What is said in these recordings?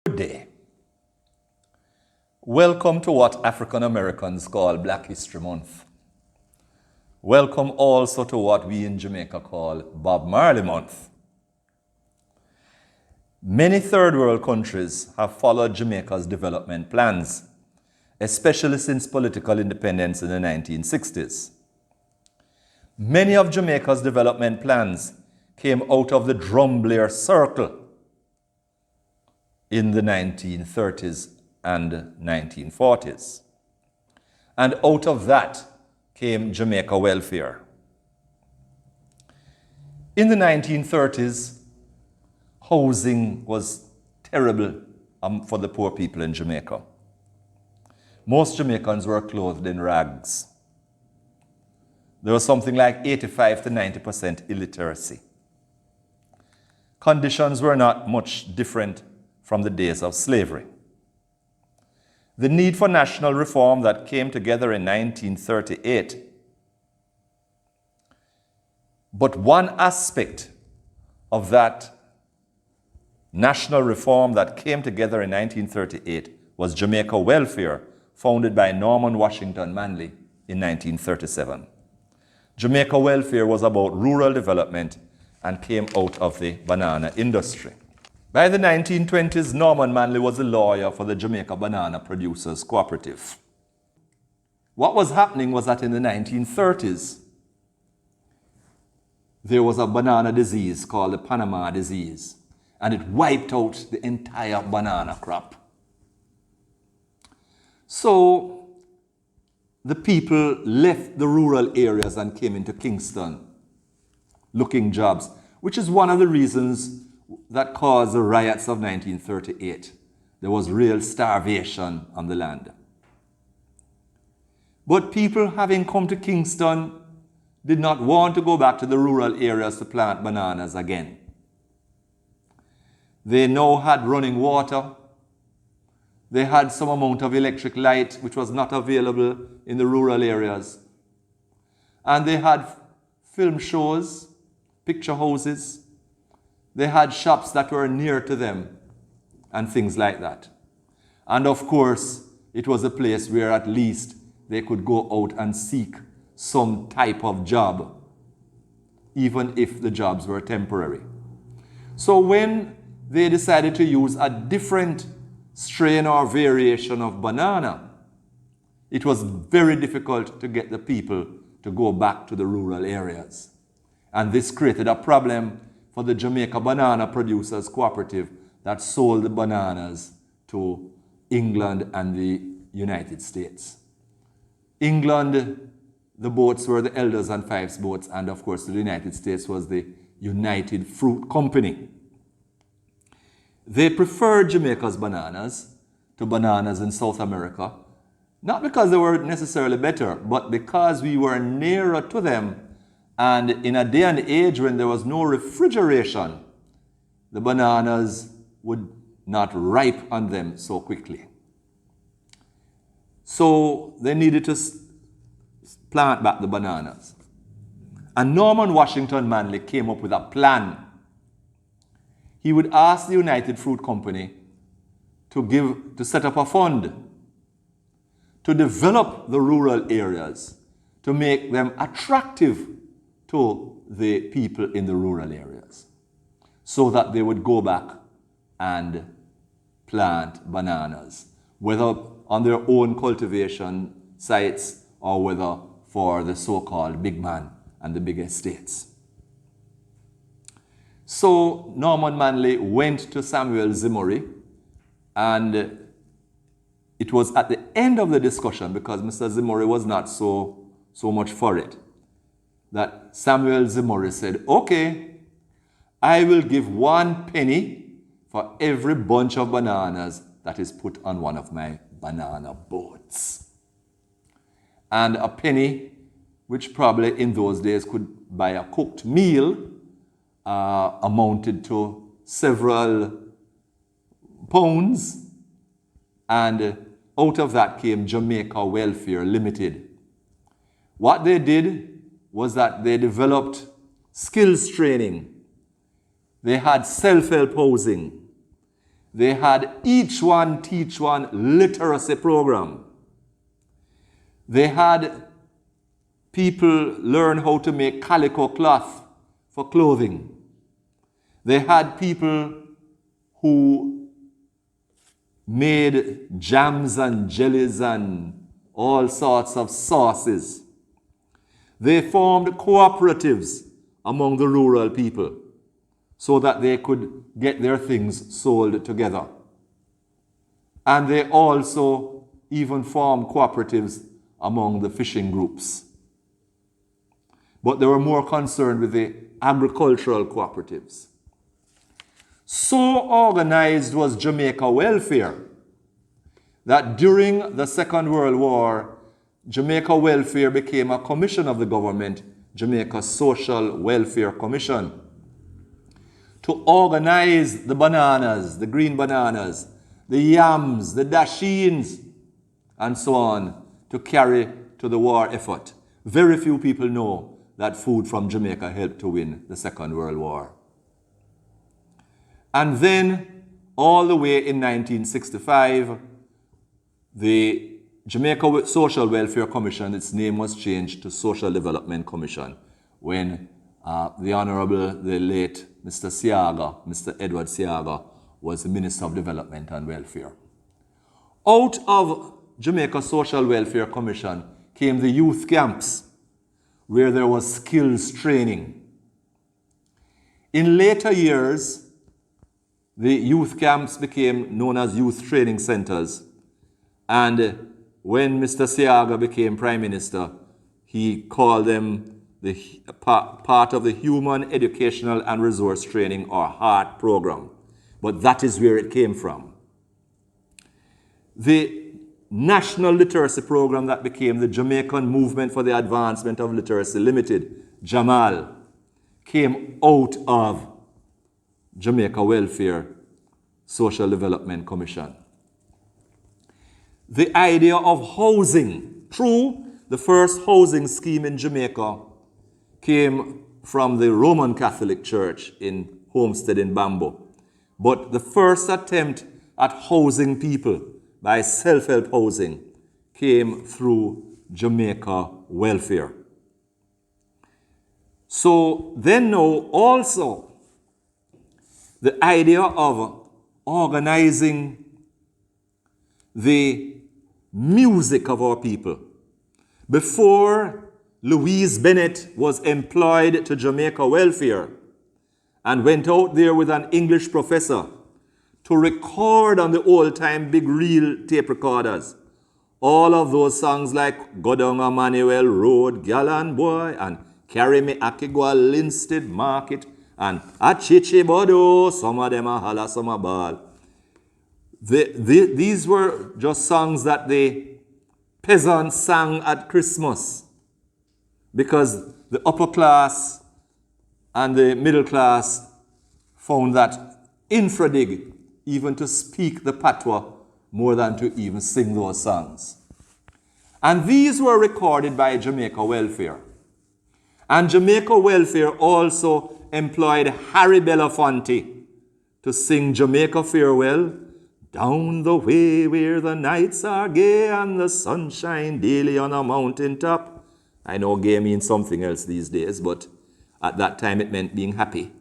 Good day. Welcome to what African Americans call Black History Month. Welcome also to what we in Jamaica call Bob Marley Month. Many third world countries have followed Jamaica's development plans, especially since political independence in the 1960s. Many of Jamaica's development plans came out of the Drumblair Circle in the 1930s and 1940s. And out of that came Jamaica Welfare. In the 1930s, housing was terrible for the poor people in Jamaica. Most Jamaicans were clothed in rags. There was something like 85 to 90% illiteracy. Conditions were not much different from the days of slavery. The need for national reform that came together in 1938. But one aspect of that national reform that came together in 1938 was Jamaica Welfare, founded by Norman Washington Manley in 1937. Jamaica Welfare was about rural development and came out of the banana industry. By the 1920s, Norman Manley was a lawyer for the Jamaica Banana Producers Cooperative. What was happening was that in the 1930s, there was a banana disease called the Panama disease, and it wiped out the entire banana crop. So the people left the rural areas and came into Kingston looking jobs, which is one of the reasons that caused the riots of 1938. There was real starvation on the land. But people having come to Kingston did not want to go back to the rural areas to plant bananas again. They now had running water. They had some amount of electric light, which was not available in the rural areas. And they had film shows, picture houses. They had shops that were near to them and things like that. And of course, it was a place where at least they could go out and seek some type of job, even if the jobs were temporary. So when they decided to use a different strain or variation of banana, it was very difficult to get the people to go back to the rural areas. And this created a problem for the Jamaica Banana Producers Cooperative that sold the bananas to England and the United States. England, the boats were the Elders and Fives boats, and of course the United States was the United Fruit Company. They preferred Jamaica's bananas to bananas in South America, not because they were necessarily better, but because we were nearer to them. And in a day and age when there was no refrigeration, the bananas would not ripe on them so quickly. So they needed to plant back the bananas. And Norman Washington Manley came up with a plan. He would ask the United Fruit Company to set up a fund to develop the rural areas, to make them attractive to the people in the rural areas, so that they would go back and plant bananas, whether on their own cultivation sites or whether for the so-called big man and the big estates. So Norman Manley went to Samuel Zimory, and it was at the end of the discussion, because Mr. Zimory was not so much for it, that Samuel Zimory said, okay, I will give 1 penny for every bunch of bananas that is put on one of my banana boats. And a penny, which probably in those days could buy a cooked meal, amounted to several pounds. And out of that came Jamaica Welfare Limited. What they did was that they developed skills training. They had self-help housing. They had each one teach one literacy program. They had people learn how to make calico cloth for clothing. They had people who made jams and jellies and all sorts of sauces. They formed cooperatives among the rural people so that they could get their things sold together. And they also even formed cooperatives among the fishing groups. But they were more concerned with the agricultural cooperatives. So organized was Jamaica Welfare that during the Second World War, Jamaica Welfare became a commission of the government, Jamaica Social Welfare Commission, to organize the bananas, the green bananas, the yams, the dashins, and so on, to carry to the war effort. Very few people know that food from Jamaica helped to win the Second World War. And then, all the way in 1965, the Jamaica Social Welfare Commission, its name was changed to Social Development Commission when the Honorable, the late Mr. Siaga, Mr. Edward Siaga, was the Minister of Development and Welfare. Out of Jamaica Social Welfare Commission came the youth camps, where there was skills training. In later years, the youth camps became known as youth training centers. And when Mr. Siaga became Prime Minister, he called them the part of the Human Educational and Resource Training, or HEART program. But that is where it came from. The National Literacy Program that became the Jamaican Movement for the Advancement of Literacy Limited, JAMAL, came out of Jamaica Welfare Social Development Commission. The idea of housing, true, the first housing scheme in Jamaica came from the Roman Catholic Church in Homestead in Bamboo. But the first attempt at housing people by self-help housing came through Jamaica Welfare. So then now also the idea of organizing the music of our people. Before Louise Bennett was employed to Jamaica Welfare and went out there with an English professor to record on the old-time big reel tape recorders all of those songs like Go Down a Manuel Road, Gallant Boy, and Carry Me Akigwa Linstead Market, and Achichi Bodo, some of them are holla, some are ball. These were just songs that the peasants sang at Christmas because the upper class and the middle class found that infradig even to speak the patois more than to even sing those songs. And these were recorded by Jamaica Welfare. And Jamaica Welfare also employed Harry Belafonte to sing Jamaica Farewell. Down the way where the nights are gay and the sunshine daily on a mountain top. I know gay means something else these days, but at that time it meant being happy.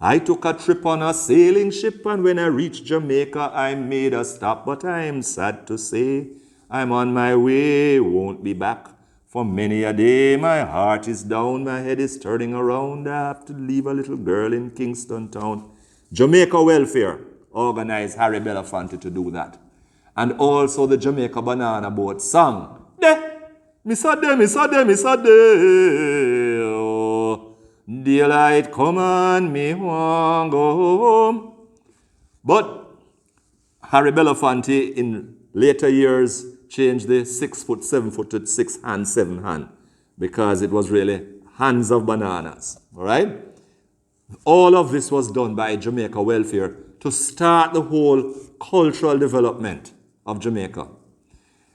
I took a trip on a sailing ship, and when I reached Jamaica I made a stop, but I'm sad to say I'm on my way, won't be back for many a day. My heart is down, my head is turning around. I have to leave a little girl in Kingston town. Jamaica Welfare organized Harry Belafonte to do that. And also the Jamaica Banana Boat sang, "De, Missa de, Missa de, Missa de, oh, daylight come and me want go home." But Harry Belafonte in later years changed the 6 foot, 7 foot to 6 hand, 7 hand, because it was really hands of bananas, all right? All of this was done by Jamaica Welfare to start the whole cultural development of Jamaica.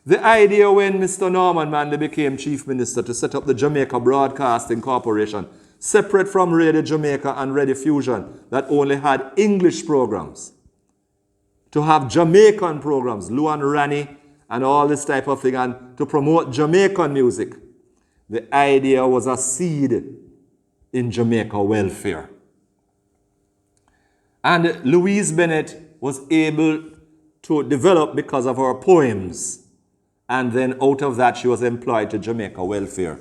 The idea when Mr. Norman Manley became Chief Minister to set up the Jamaica Broadcasting Corporation, separate from Radio Jamaica and Radio Fusion, that only had English programs. to have Jamaican programs, Lou and Rani, and all this type of thing, and to promote Jamaican music. The idea was a seed in Jamaica welfare. And Louise Bennett was able to develop because of her poems. And then out of that, she was employed to Jamaica Welfare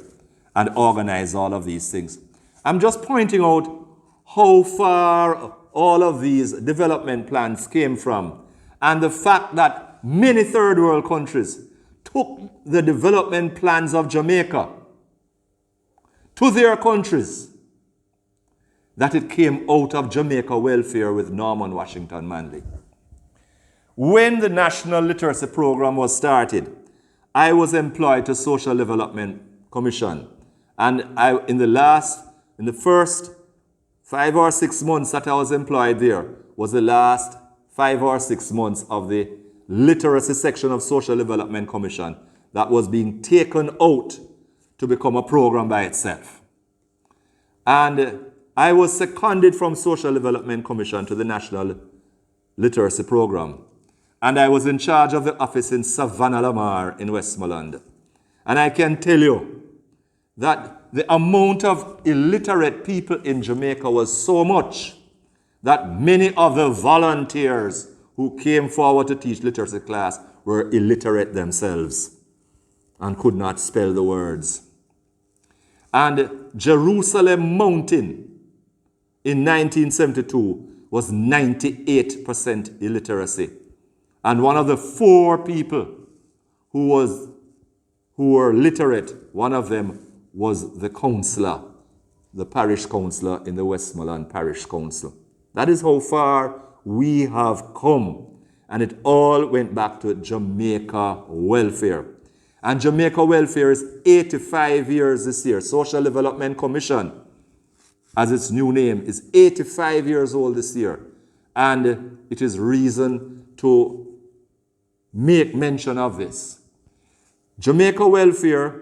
and organized all of these things. I'm just pointing out how far all of these development plans came from, and the fact that many third world countries took the development plans of Jamaica to their countries, that it came out of Jamaica Welfare with Norman Washington Manley. When the National Literacy Program was started, I was employed to Social Development Commission. And in the first 5 or 6 months that I was employed there was the last 5 or 6 months of the literacy section of Social Development Commission that was being taken out to become a program by itself. And I was seconded from Social Development Commission to the National Literacy Program. And I was in charge of the office in Savannah Lamar in Westmoreland. And I can tell you that the amount of illiterate people in Jamaica was so much that many of the volunteers who came forward to teach literacy class were illiterate themselves and could not spell the words. And Jerusalem Mountain in 1972 was 98% illiteracy. And one of the 4 people who were literate, one of them was the councillor, the parish councillor in the Westmoreland Parish Council. That is how far we have come. And it all went back to Jamaica Welfare. And Jamaica Welfare is 85 years this year. Social Development Commission, as its new name, is 85 years old this year. And it is reason to make mention of this. Jamaica Welfare,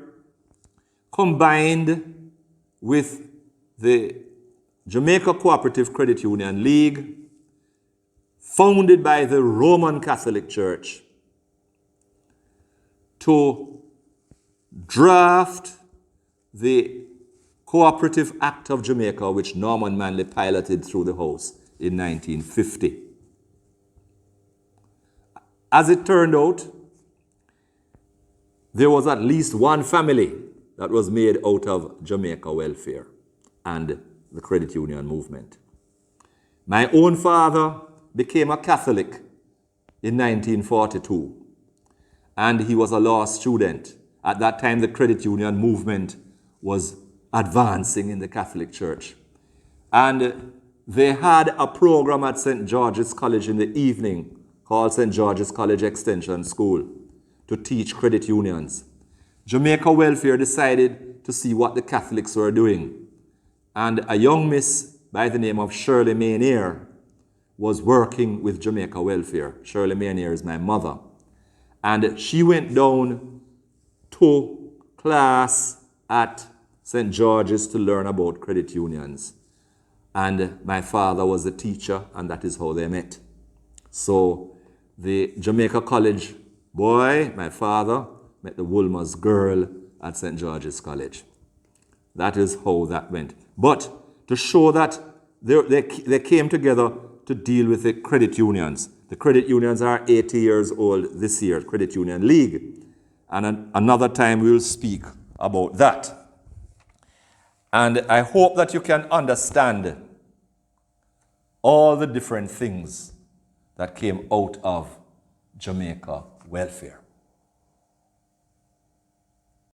combined with the Jamaica Cooperative Credit Union League, founded by the Roman Catholic Church, to draft the Cooperative Act of Jamaica, which Norman Manley piloted through the House in 1950. As it turned out, there was at least one family that was made out of Jamaica Welfare and the credit union movement. My own father became a Catholic in 1942, and he was a law student. At that time, the credit union movement was advancing in the Catholic Church. And they had a program at St. George's College in the evening called St. George's College Extension School to teach credit unions. Jamaica Welfare decided to see what the Catholics were doing. And a young miss by the name of Shirley Maynier was working with Jamaica Welfare. Shirley Maynier is my mother. And she went down to class at St. George's to learn about credit unions. And my father was the teacher, and that is how they met. So the Jamaica College boy, my father, met the Woolmer's girl at St. George's College. That is how that went. But to show that they came together to deal with the credit unions. The credit unions are 80 years old this year, Credit Union League. And another time we will speak about that. And I hope that you can understand all the different things that came out of Jamaica Welfare.